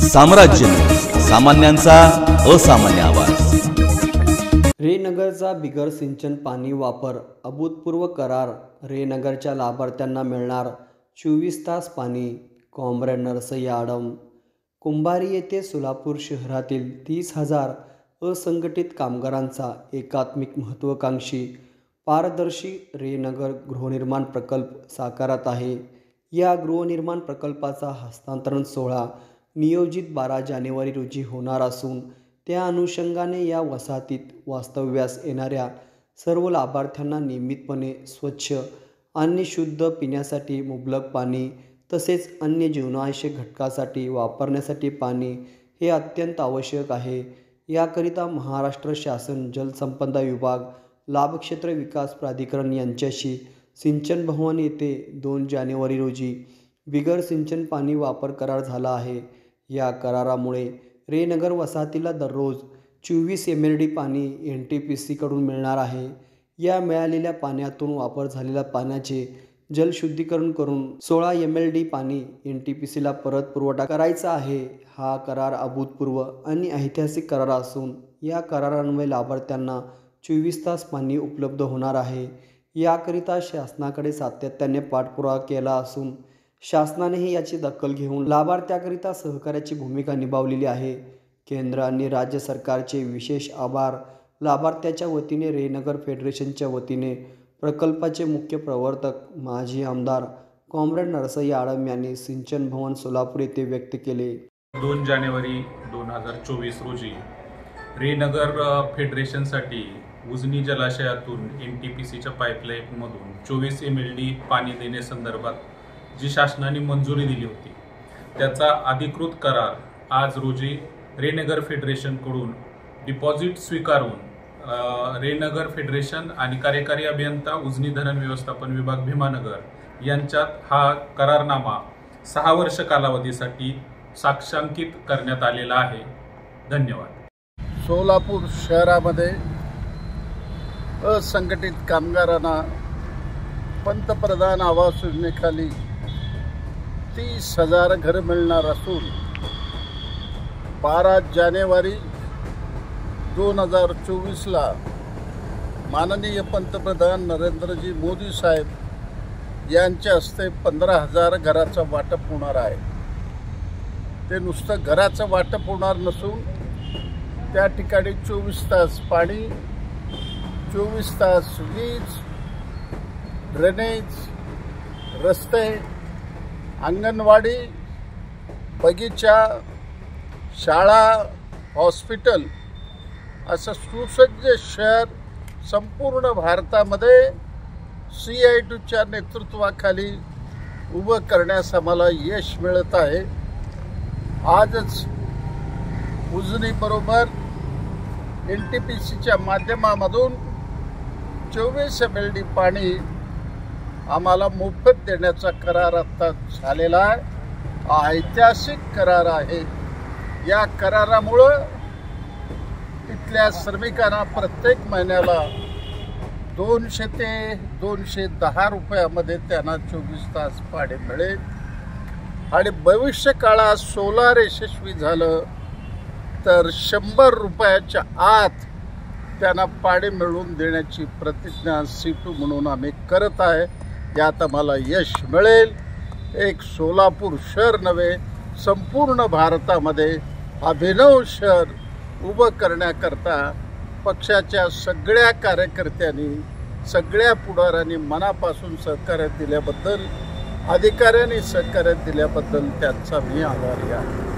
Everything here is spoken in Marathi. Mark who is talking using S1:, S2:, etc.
S1: साम्राज्य सामान्यांचा असामान्य आवाज।
S2: रेनगरचा बिगर सिंचन पाणी वापर अभूतपूर्व करार। रेनगरच्या लाभार्थ्यांना मिळणार 24 तास पाणी। कॉम्रेड नरसय्या आडम। कुंभारी येथे सोलापूर शहरातील 30,000 असंघटित कामगारांचा एकात्मिक महत्त्वाकांक्षी पारदर्शी रेनगर गृहनिर्माण प्रकल्प साकारात आहे। या गृहनिर्माण प्रकल्पाचा हस्तांतरण सोहळा नियोजित 12 जानेवारी रोजी होणार असून त्या अनुषंगाने या वसाहतीत वास्तव्यास येणाऱ्या सर्व लाभार्थ्यांना नियमितपणे स्वच्छ आणि शुद्ध पिण्यासाठी मुबलक पाणी तसेच अन्य जीवनावश्यक घटकासाठी वापरण्यासाठी पाणी हे अत्यंत आवश्यक आहे। याकरिता महाराष्ट्र शासन जलसंपदा विभाग लाभक्षेत्र विकास प्राधिकरण यांच्याशी सिंचन भवन येथे 2 जानेवारी रोजी बिगर सिंचन पाणी वापर करार झाला आहे। या करारामुळे रेनगर वसाहतीला दररोज 24 MLD पाणी NTPC कडून मिळणार आहे। या मिळालेल्या पाण्यातून वापर झालेल्या पाण्याचे जलशुद्धीकरण करून 16 MLD पाणी NTPC ला परत पुरवठा करायचा आहे। हा करार अभूतपूर्व आणि ऐतिहासिक करार असून या करारान्वये लाभार्थ्यांना 24 तास पाणी उपलब्ध होणार आहे। याकरिता शासनाकडे सातत्याने पाठपुरावा केला असून शासनानेही याची दखल घेऊन लाभार्थ्याकरिता सहकार्याची भूमिका निभावलेली आहे। केंद्र आणि राज्य सरकारचे विशेष आभार। लाभार्थ्याच्या वतीने रेनगर फेडरेशनच्या वतीने प्रकल्पाचे मुख्य प्रवर्तक माजी आमदार कॉम्रेड नरसय्या आडम यांनी सिंचन भवन सोलापूर येथे व्यक्त केले।
S3: 2 जानेवारी 2024 रोजी रेनगर फेडरेशनसाठी उजनी जलाशयातून NTPCच्या पाईपलाईनमधून 24 MLD पाणी देण्यासंदर्भात जी शासनाने मंजुरी दिली होती त्याचा अधिकृत करार आज रोजी रेनगर फेडरेशनकडून डिपॉझिट स्वीकारून रेनगर फेडरेशन आणि कार्यकारी अभियंता उजनी धरण व्यवस्थापन विभाग भीमानगर यांच्यात हा करारनामा 6 वर्ष कालावधीसाठी साक्षांकित करण्यात आलेला आहे। धन्यवाद।
S4: सोलापूर शहरामध्ये असंघटित कामगारांना पंतप्रधान आवास योजनेखाली 30,000 घरं मिळणार असून 12 जानेवारी 2024ला माननीय पंतप्रधान नरेंद्रजी मोदी साहेब यांच्या हस्ते 15,000 घराचं वाटप होणार आहे। ते नुसतं घराचं वाटप होणार नसून त्या ठिकाणी 24 तास पाणी, 24 तास वीज, ड्रेनेज, रस्ते, अंगणवाडी, बगीचा, शाळा, हॉस्पिटल असं सुसज्ज शहर संपूर्ण भारतामध्ये CITUच्या नेतृत्वाखाली उभं करण्यास आम्हाला यश मिळत आहे। आजच उजनीबरोबर NTPCच्या माध्यमामधून 24 MLD पाणी आम्हाला मोफत देण्याचा करार आता झालेला आहे। हा ऐतिहासिक करार आहे। या करारामुळं तिथल्या श्रमिकांना प्रत्येक महिन्याला 200 ते 210 रुपयामध्ये त्यांना 24 तास पाणी मिळेल आणि भविष्य काळात सोलार यशस्वी झालं तर 100 रुपयाच्या आत त्यांना पाणी मिळवून देण्याची प्रतिज्ञा सिटू म्हणून आम्ही करत आहे। यात आम्हाला यश मिळेल। एक सोलापूर शहर नव्हे संपूर्ण भारतामध्ये अभिनव शहर उभं करण्याकरता पक्षाच्या सगळ्या कार्यकर्त्यांनी सगळ्या पुढाऱ्यांनी मनापासून सहकार्य दिल्याबद्दल अधिकाऱ्यांनी सहकार्य दिल्याबद्दल त्यांचा मी आभारी आहे।